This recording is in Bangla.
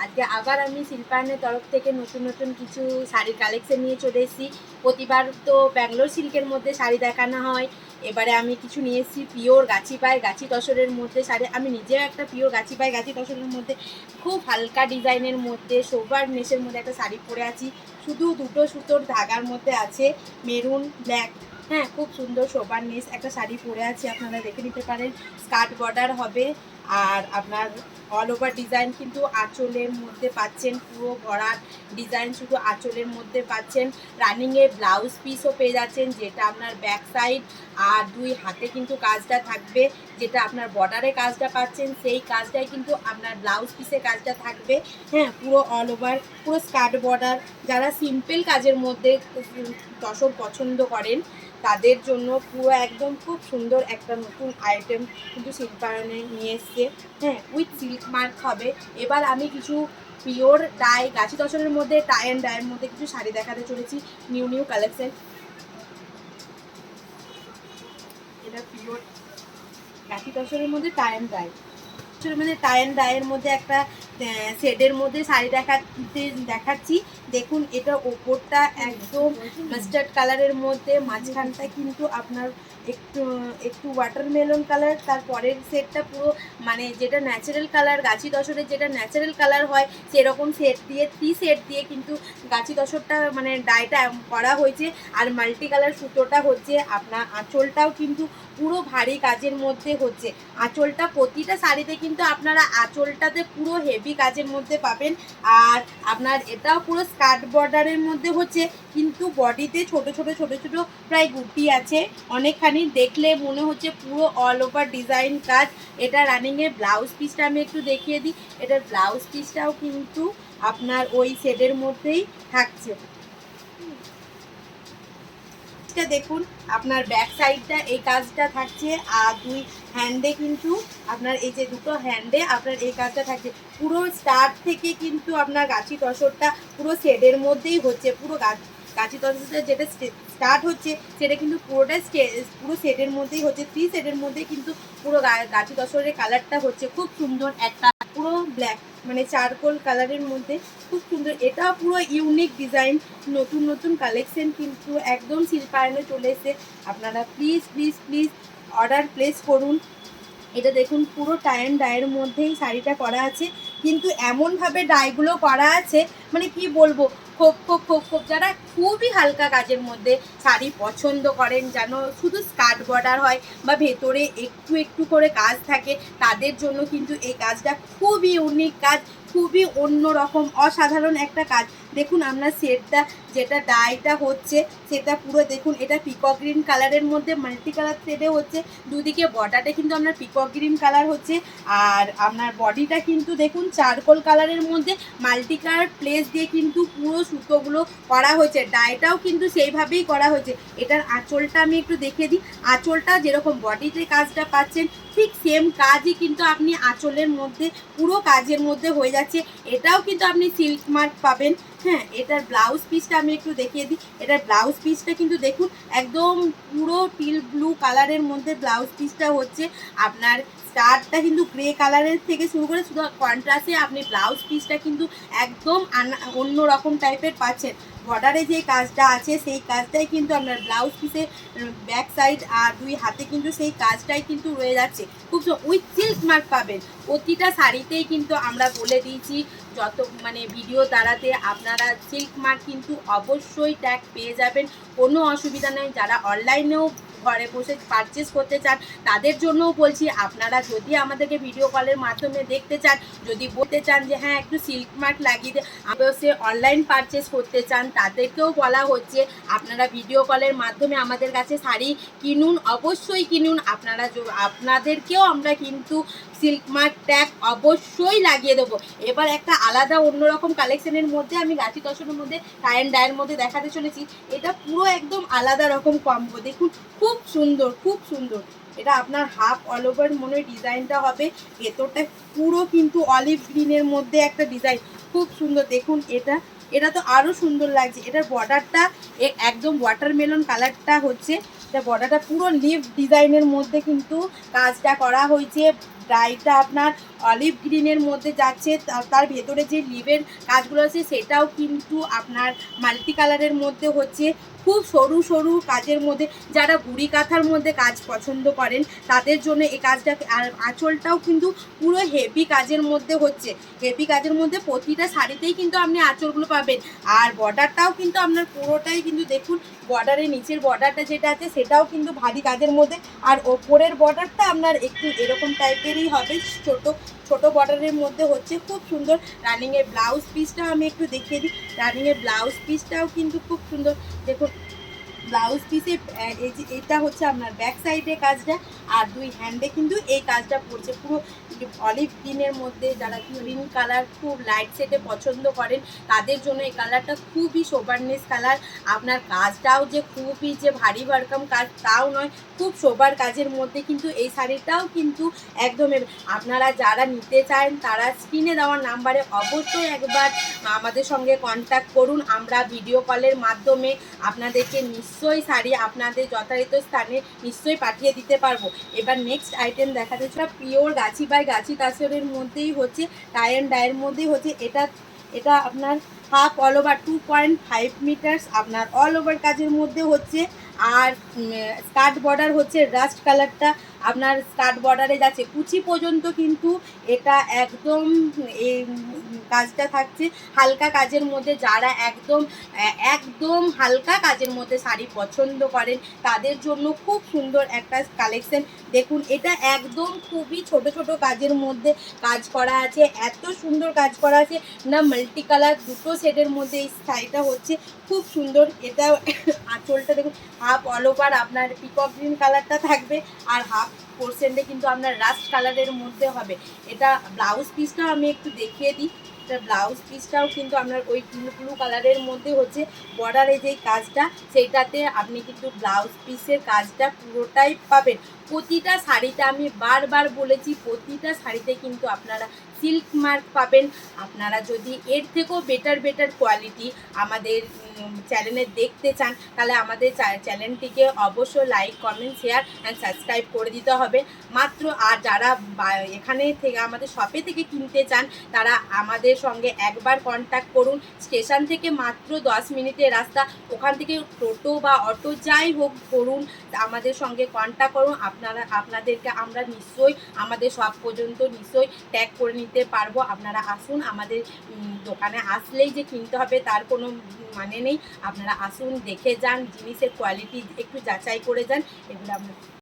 আজকে আবার আমি শিল্পায়নের তরফ থেকে নতুন নতুন কিছু শাড়ির কালেকশন নিয়ে চলে এসেছি। প্রতিবার তো ব্যাঙ্গালোর সিল্কের মধ্যে শাড়ি দেখানো হয়, এবারে আমি কিছু নিয়ে এসেছি পিওর গাছি পায়ে গাছি তসরের মধ্যে শাড়ি। আমি নিজেও একটা পিওর গাছি পায়ে গাছি তসরের মধ্যে খুব হালকা ডিজাইনের মধ্যে সোবার নেশের মধ্যে একটা শাড়ি পরে আছি। শুধু দুটো সুতোর ধাগার মধ্যে আছে মেরুন ব্ল্যাক। হ্যাঁ, খুব সুন্দর সোবার নেশ একটা শাড়ি পরে আছে, আপনারা দেখে নিতে পারেন। স্কার্ট বর্ডার হবে আর আপনার অল ওভার ডিজাইন কিন্তু আঁচলের মধ্যে পাচ্ছেন, পুরো ভরাট ডিজাইন শুধু আঁচলের মধ্যে পাচ্ছেন। রানিংয়ে ব্লাউজ পিসও পেয়ে যাচ্ছেন, যেটা আপনার ব্যাক সাইড আর দুই হাতে কিন্তু কাজটা থাকবে। যেটা আপনার বর্ডারে কাজটা পাচ্ছেন সেই কাজটাই কিন্তু আপনার ব্লাউজ পিসে কাজটা থাকবে। হ্যাঁ, পুরো অল ওভার পুরো স্কার্ট বর্ডার। যারা সিম্পল কাজের মধ্যে তসর পছন্দ করেন তাদের জন্য পুরো একদম খুব সুন্দর একটা নতুন আইটেম কিন্তু শিল্পায়নে নিয়ে এসছে। হ্যাঁ, উইথ সিল্ক মার্ক হবে। এবার আমি কিছু পিওর ডাই গাছি তসরের মধ্যে টাই অ্যান্ড ডাইয়ের মধ্যে কিছু শাড়ি দেখাতে চলেছি, নিউ নিউ কালেকশন। এটা পিওর গাছি তসরের মধ্যে টাই অ্যান্ড ডাই, মানে টাই অ্যান্ড ডাইয়ের মধ্যে একটা শেডের মধ্যে শাড়ি দেখাচ্ছি। দেখুন, এটা ওপরটা একদম মাস্টার্ড কালারের মধ্যে, মাঝখানটা কিন্তু আপনার একটু একটু ওয়াটারমেলন কালার, তারপরের শেডটা পুরো মানে যেটা ন্যাচারাল কালার গাছি তসরের যেটা ন্যাচারাল কালার হয় সেরকম শেড দিয়ে শেড দিয়ে কিন্তু গাছি তসরটা মানে ডাইটা করা হয়েছে। আর মাল্টি কালার সুতোটা হচ্ছে আপনার আঁচলটাও কিন্তু পুরো ভারী কাজের মধ্যে হচ্ছে। আঁচলটা প্রতিটা শাড়িতে কিন্তু আপনারা আঁচলটাতে পুরো হেভি কাজের মধ্যে পাবেন। আর আপনার এটাও পুরো স্কার্ট বর্ডারের মধ্যে হচ্ছে, কিন্তু বডিতে ছোট ছোট ছোট ছোট প্রায় গুটি আছে অনেকখানি, দেখলে মনে হচ্ছে পুরো অল ওভার ডিজাইন কাজ। এটা রানিংয়ের ব্লাউজ পিসটা আমি একটু দেখিয়ে দিই। এটার ব্লাউজ পিসটাও কিন্তু আপনার ওই শেডের মধ্যেই থাকছে। দেখুন, আপনার ব্যাক সাইডটা এই কাজটা থাকছে, আর দুই হ্যান্ডে কিন্তু আপনার এই যে দুটো হ্যান্ডে আপনার এই কাজটা থাকছে। পুরো স্টার্ট থেকে কিন্তু আপনার গাছি তসরটা পুরো শেডের মধ্যেই হচ্ছে। পুরো গাছি তসরটা যেটা স্টার্ট হচ্ছে সেটা কিন্তু পুরোটা পুরো শেডের মধ্যেই হচ্ছে। শেডের মধ্যেই কিন্তু পুরো গাছি তসরের কালারটা হচ্ছে খুব সুন্দর একটা পুরো ব্ল্যাক মানে চারকোল কালারের মধ্যে খুব সুন্দর। এটা পুরো ইউনিক ডিজাইন, নতুন নতুন কালেকশন কিন্তু একদম শিল্পায়নে চলে এসে। আপনারা please please please order place করুন। এটা দেখুন, পুরো টাই অ্যান্ড ডাইয়ের মধ্যেই শাড়িটা করা আছে, কিন্তু এমনভাবে ডাইগুলো করা আছে মানে কি বলবো, খোপ খোপ খোপ খোপ। যারা খুবই হালকা কাজের মধ্যে শাড়ি পছন্দ করেন, যেন শুধু স্কার্ট বর্ডার হয় বা ভেতরে একটু একটু করে কাজ থাকে, তাদের জন্য কিন্তু এই কাজটা খুবই ইউনিক কাজ, খুবই অন্যরকম অসাধারণ একটা কাজ। দেখুন, আমরা সেটটা যেটা ডাইটা হচ্ছে সেটা পুরো দেখুন, এটা পিকক গ্রিন কালারের মধ্যে মাল্টি কালার থ্রেডে হচ্ছে। দুদিকে বর্ডারটা কিন্তু আপনার পিকক গ্রিন কালার হচ্ছে, আর আপনার বডিটা কিন্তু দেখুন চারকোল কালারের মধ্যে মাল্টি কালার প্লেস দিয়ে কিন্তু পুরো সুতোগুলো করা হয়েছে। ডাইটাও কিন্তু সেইভাবেই করা হয়েছে। এটার আঁচলটা আমি একটু দেখিয়ে দিই। আঁচলটা যেরকম বডিতে কাজটা পাচ্ছেন ঠিক সেম কাজই কিন্তু আপনি আঁচলের মধ্যে পুরো কাজের মধ্যে হয়ে যাচ্ছে। এটাও কিন্তু আপনি সিল্ক মার্ক পাবেন। হ্যাঁ, এটার ব্লাউজ পিসটা আমি একটু দেখিয়ে দিই। এটার ব্লাউজ পিসটা কিন্তু দেখুন একদম পুরো টিল ব্লু কালারের মধ্যে ব্লাউজ পিসটা হচ্ছে। আপনার স্টার্টটা কিন্তু গ্রে কালারের থেকে শুরু করে শুধু কন্ট্রাস্টে আপনি ব্লাউজ পিসটা কিন্তু একদম অন্য রকম টাইপের পাচ্ছেন। বর্ডারে যে কাজটা আছে সেই কাজটাই কিন্তু আপনার ব্লাউজ পিসে ব্যাক সাইড আর দুই হাতে কিন্তু সেই কাজটাই কিন্তু রয়ে যাচ্ছে। খুব উইথ সিল্ক মার্ক পাবেন প্রতিটা শাড়িতেই, কিন্তু আমরা বলে দিয়েছি যত মানে ভিডিও দ্বারাতে আপনারা সিল্ক মার্ক কিন্তু অবশ্যই ট্যাগ পেয়ে যাবেন, কোনো অসুবিধা নেই। যারা অনলাইনেও ঘরে বসে পারচেস করতে চান তাদের জন্যও বলছি, আপনারা যদি আমাদেরকে ভিডিও কলের মাধ্যমে দেখতে চান, যদি বলতে চান যে হ্যাঁ একটু সিল্ক মার্ক লাগিয়ে দিয়ে সে অনলাইন পারচেস করতে চান, তাদেরকেও বলা হচ্ছে আপনারা ভিডিও কলের মাধ্যমে আমাদের কাছে শাড়ি কিনুন, অবশ্যই কিনুন। আপনাদেরকেও আমরা কিন্তু সিল্ক মার্ক ট্যাগ অবশ্যই লাগিয়ে দেবো। এবার একটা আলাদা অন্যরকম কালেকশনের মধ্যে আমি গাছি তসরের মধ্যে টাই অ্যান্ড ডাইয়ের মধ্যে দেখাতে চলেছি। এটা পুরো একদম আলাদা রকম কম্বো, দেখুন খুব সুন্দর খুব সুন্দর। এটা আপনার হাফ অল ওভার মনে ডিজাইনটা হবে, ভেতরটা পুরো কিন্তু অলিভ গ্রিনের মধ্যে একটা ডিজাইন খুব সুন্দর। দেখুন, এটা তো আরও সুন্দর লাগছে। এটার বর্ডারটা একদম ওয়াটারমেলন কালারটা হচ্ছে। এটা বর্ডারটা পুরো লিভ ডিজাইনের মধ্যে কিন্তু কাজটা করা হয়েছে। ডাইটা আপনার অলিভ গ্রিনের মধ্যে যাচ্ছে, তার ভেতরে যে লিভের কাজগুলো আছে সেটাও কিন্তু আপনার মাল্টি কালারের মধ্যে হচ্ছে। খুব সরু সরু কাজের মধ্যে যারা বুড়ি কাঁথার মধ্যে কাজ পছন্দ করেন তাদের জন্য এই কাজটা। আর আঁচলটাও কিন্তু পুরো হেভি কাজের মধ্যে হচ্ছে, হেভি কাজের মধ্যে প্রতিটা শাড়িতেই কিন্তু আপনি আঁচলগুলো পাবেন। আর বর্ডারটাও কিন্তু আপনার পুরোটাই কিন্তু দেখুন, বর্ডারের নিচের বর্ডারটা যেটা আছে সেটাও কিন্তু ভারী কাজের মধ্যে। আর ওপরের বর্ডারটা আপনার একটু এরকম টাইপেরই হবে, ছোট ছোট বর্ডারের মধ্যে হচ্ছে, খুব সুন্দর। রানিংয়ের ব্লাউজ পিসটাও আমি একটু দেখিয়ে দিই। রানিংয়ের ব্লাউজ পিসটাও কিন্তু খুব সুন্দর। দেখুন ব্লাউজ পিসে এই যে এটা হচ্ছে আপনার ব্যাক সাইডে কাজটা, আর দুই হ্যান্ডে কিন্তু এই কাজটা পড়ছে পুরো অলিভ গ্রিনের মধ্যে। যারা গ্রিন কালার খুব লাইট শেডে পছন্দ করেন তাদের জন্য এই কালারটা খুবই সোবারনেস কালার। আপনার কাজটাও যে খুবই যে ভারী ভরকম কাজ তাও নয়, খুব সোবার কাজের মধ্যে কিন্তু এই শাড়িটাও কিন্তু একদম। আপনারা যারা নিতে চান তারা স্ক্রিনে দেওয়া নাম্বারে অবশ্যই একবার আমাদের সঙ্গে কন্ট্যাক্ট করুন। আমরা ভিডিও কলের মাধ্যমে আপনাদেরকে নিশ্চয়ই শাড়ি আপনাদের যথাযথ স্থানে নিশ্চয়ই পাঠিয়ে দিতে পারবো। এবার নেক্সট আইটেম দেখা যাচ্ছে পিওর গাছি বাই গাছি তাসরের মধ্যেই হচ্ছে, টাই অ্যান্ড ডাইয়ের মধ্যেই হচ্ছে। এটা আপনার হাফ অল ওভার 2.5 মিটার্স আপনার অল ওভার কাজের মধ্যে হচ্ছে। আর স্কার্ট বর্ডার হচ্ছে রাস্ট কালারটা আপনার স্কার্ট বর্ডারে যাচ্ছে কুচি পর্যন্ত, কিন্তু এটা একদম এই কাজটা থাকছে হালকা কাজের মধ্যে। যারা একদম একদম হালকা কাজের মধ্যে শাড়ি পছন্দ করেন তাদের জন্য খুব সুন্দর একটা কালেকশন। দেখুন এটা একদম খুবই ছোট ছোট কাজের মধ্যে কাজ করা আছে, এত সুন্দর কাজ করা আছে না। মাল্টি কালার দুটো সেটের মধ্যে এই শাড়িটা হচ্ছে খুব সুন্দর। এটা আঁচলটা দেখুন হাফ অল ওভার আপনার পিকক গ্রিন কালারটা থাকবে, আর হাফ পোর্শনটা কিন্তু আপনার রাস্ট কালারের মধ্যে হবে। এটা ব্লাউজ পিসটাও আমি একটু দেখিয়ে দিই। এটা ব্লাউজ পিসটাও কিন্তু আপনার ওই ব্লু কালারের মধ্যে হচ্ছে। বর্ডারে যেই কাজটা সেইটাতে আপনি কিন্তু ব্লাউজ পিসের কাজটা পুরোটাই পাবেন। প্রতিটা শাড়িতে আমি বারবার বলেছি, প্রতিটা শাড়িতে কিন্তু আপনারা সিল্ক মার্ক পাবেন। আপনারা যদি এর থেকেও বেটার কোয়ালিটি আমাদের চ্যানেলে দেখতে চান তাহলে আমাদের চ্যানেলটিকে অবশ্যই like comment share and subscribe করে দিতে হবে মাত্র। আর যারা এখানে থেকে আমাদের শপে থেকে কিনতে চান তারা আমাদের সঙ্গে একবার কন্ট্যাক্ট করুন। স্টেশন থেকে মাত্র 10 মিনিটের রাস্তা, ওখান থেকে টোটো বা অটো যাই হোক করুন, আমাদের সঙ্গে কন্ট্যাক্ট করুন। আপনাদেরকে আমরা নিশ্চয়ই আমাদের শপ পর্যন্ত নিশ্চয়ই ট্যাগ করে নিতে পারবো। আপনারা আসুন, আমাদের দোকানে আসলেই যে কিনতে হবে তার কোনো মানে নেই। আপনারা আসুন, দেখে যান, জিনিসের কোয়ালিটি একটু যাচাই করে যান। এগুলো আমরা